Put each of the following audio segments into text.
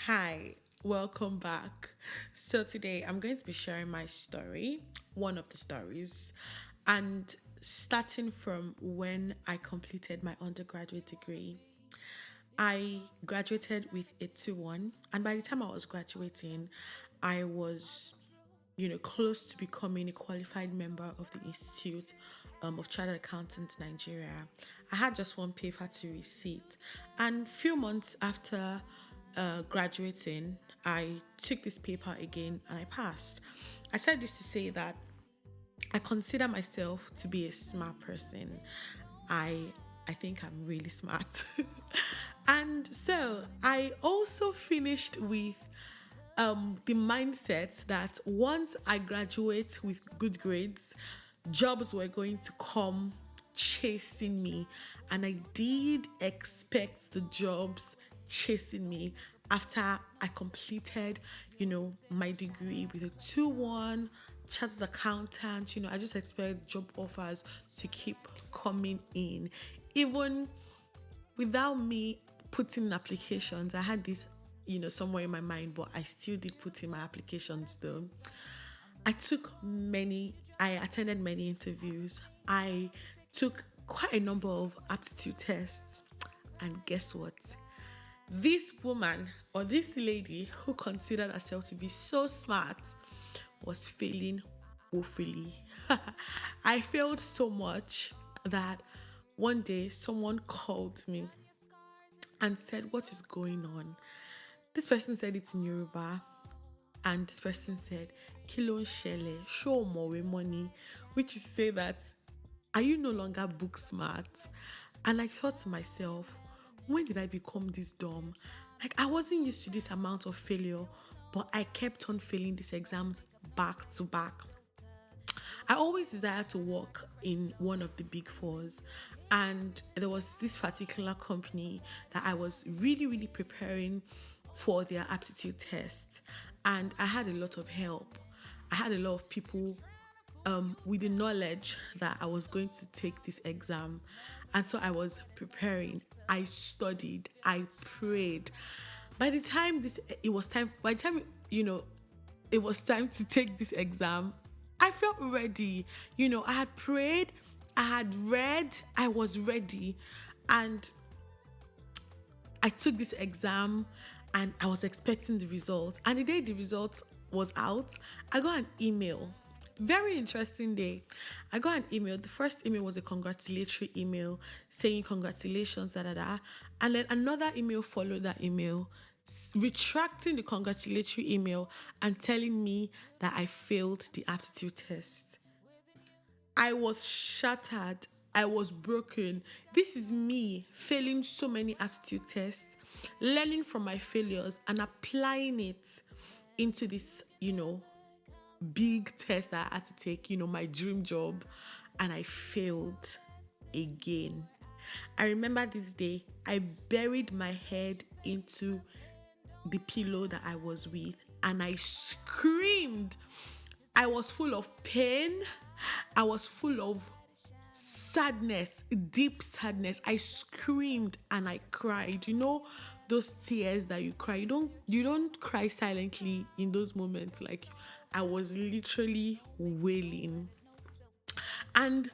Hi, welcome back. So, today I'm going to be sharing my story, one of the stories, and starting from when I completed my undergraduate degree. I graduated with a 2-1, and by the time I was graduating, I was close to becoming a qualified member of the Institute of Chartered Accountants Nigeria. I had just one paper to receipt, and few months after graduating, I took this paper again and I passed. I said this to say that I consider myself to be a smart person. I I think I'm really smart. And so I also finished with the mindset that once I graduate with good grades, jobs were going to come chasing me. And I did expect the jobs chasing me after I completed, my degree with a 2-1 chartered accountant. I just expect job offers to keep coming in. Even without me putting in applications, I had this, somewhere in my mind, but I still did put in my applications though. I attended many interviews. I took quite a number of aptitude tests. And guess what? This woman or this lady who considered herself to be so smart was failing woefully. I failed so much that one day someone called me and said, "What is going on?" This person said it's in Yoruba, and this person said, "Kilo shele, show more money," which is to say that, are you no longer book smart? And I thought to myself, when did I become this dumb? Like, I wasn't used to this amount of failure, but I kept on failing these exams back to back. I always desired to work in one of the big fours. And there was this particular company that I was really, really preparing for their aptitude test. And I had a lot of help. I had a lot of people with the knowledge that I was going to take this exam. And so I was preparing. I studied. I prayed. By the time, it was time to take this exam, I felt ready. I had prayed, I had read, I was ready. And I took this exam and I was expecting the results. And the day the result was out, I got an email. Very interesting day. I got an email. The first email was a congratulatory email saying congratulations, da da da. And then another email followed that email, retracting the congratulatory email and telling me that I failed the aptitude test. I was shattered. I was broken. This is me failing so many aptitude tests, learning from my failures and applying it into this, big test that I had to take, my dream job, and I failed again. I remember this day, I buried my head into the pillow that I was with and I screamed. I was full of pain. I was full of sadness, deep sadness. I screamed and I cried. Those tears that you cry. You don't cry silently in those moments. Like, I was literally wailing. And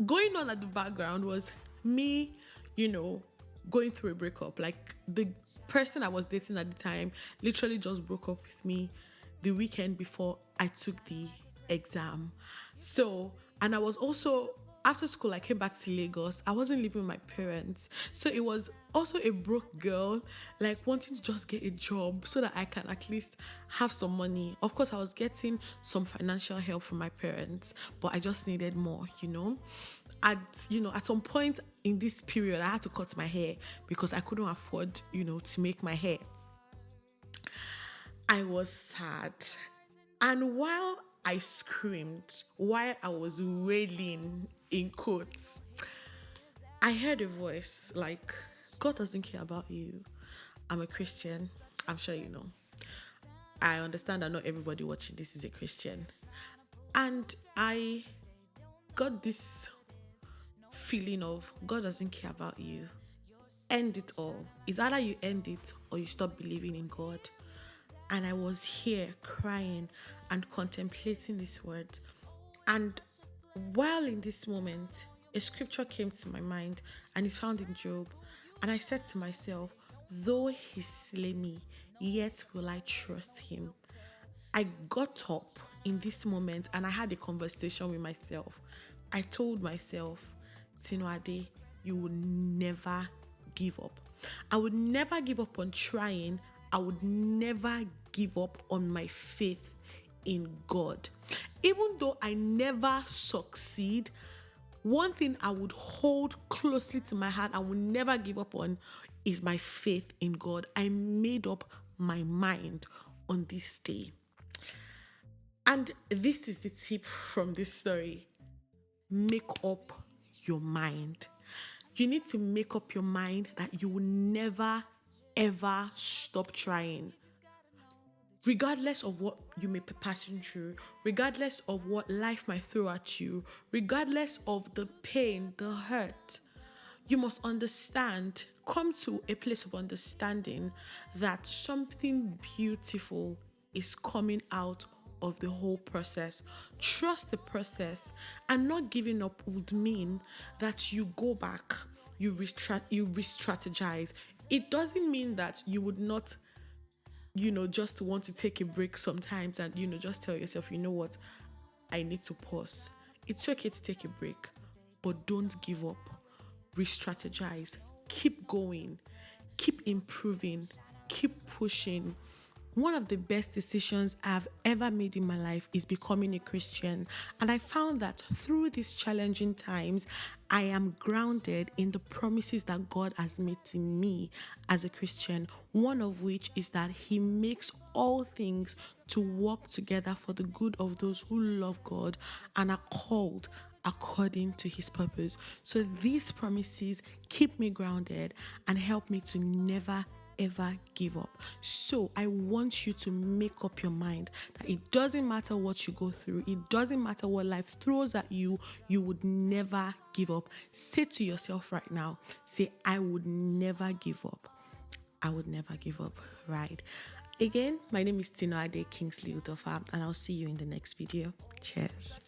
going on at the background was me, you know, going through a breakup. Like, the person I was dating at the time literally just broke up with me the weekend before I took the exam. So, and I was also, after school, I came back to Lagos. I wasn't living with my parents. So it was also a broke girl, like wanting to just get a job so that I can at least have some money. Of course, I was getting some financial help from my parents, but I just needed more. At some point in this period, I had to cut my hair because I couldn't afford, to make my hair. I was sad. And while I screamed, while I was wailing in quotes, I heard a voice like, "God doesn't care about you." I'm a Christian. I'm sure you know. I understand that not everybody watching this is a Christian. And I got this feeling of God doesn't care about you. end it all. It's either you end it or you stop believing in God. And I was here crying and contemplating this word. And while in this moment, a scripture came to my mind and it's found in Job. And I said to myself, though he slay me, yet will I trust him. I got up in this moment and I had a conversation with myself. I told myself, Tinuade, you will never give up. I would never give up on trying. I would never give up on my faith in God. Even though I never succeed, one thing I would hold closely to my heart, I will never give up on, is my faith in God. I made up my mind on this day. And this is the tip from this story. Make up your mind. You need to make up your mind that you will never, ever stop trying. Regardless of what you may be passing through, regardless of what life might throw at you, regardless of the pain, the hurt, you must understand, come to a place of understanding that something beautiful is coming out of the whole process. Trust the process, and not giving up would mean that you go back, you re-strategize. It doesn't mean that you would not, just want to take a break sometimes and, just tell yourself, you know what, I need to pause. It's okay to take a break, but don't give up. Re-strategize. Keep going. Keep improving. Keep pushing. One of the best decisions I've ever made in my life is becoming a Christian. And I found that through these challenging times, I am grounded in the promises that God has made to me as a Christian. One of which is that He makes all things to work together for the good of those who love God and are called according to His purpose. So these promises keep me grounded and help me to never ever give up. So I want you to make up your mind that it doesn't matter what you go through, it doesn't matter what life throws at you, you would never give up. Say to yourself right now, say, I would never give up. I would never give up. Right. Again, my name is Tinuade Kingsley Udofa, and I'll see you in the next video. Cheers.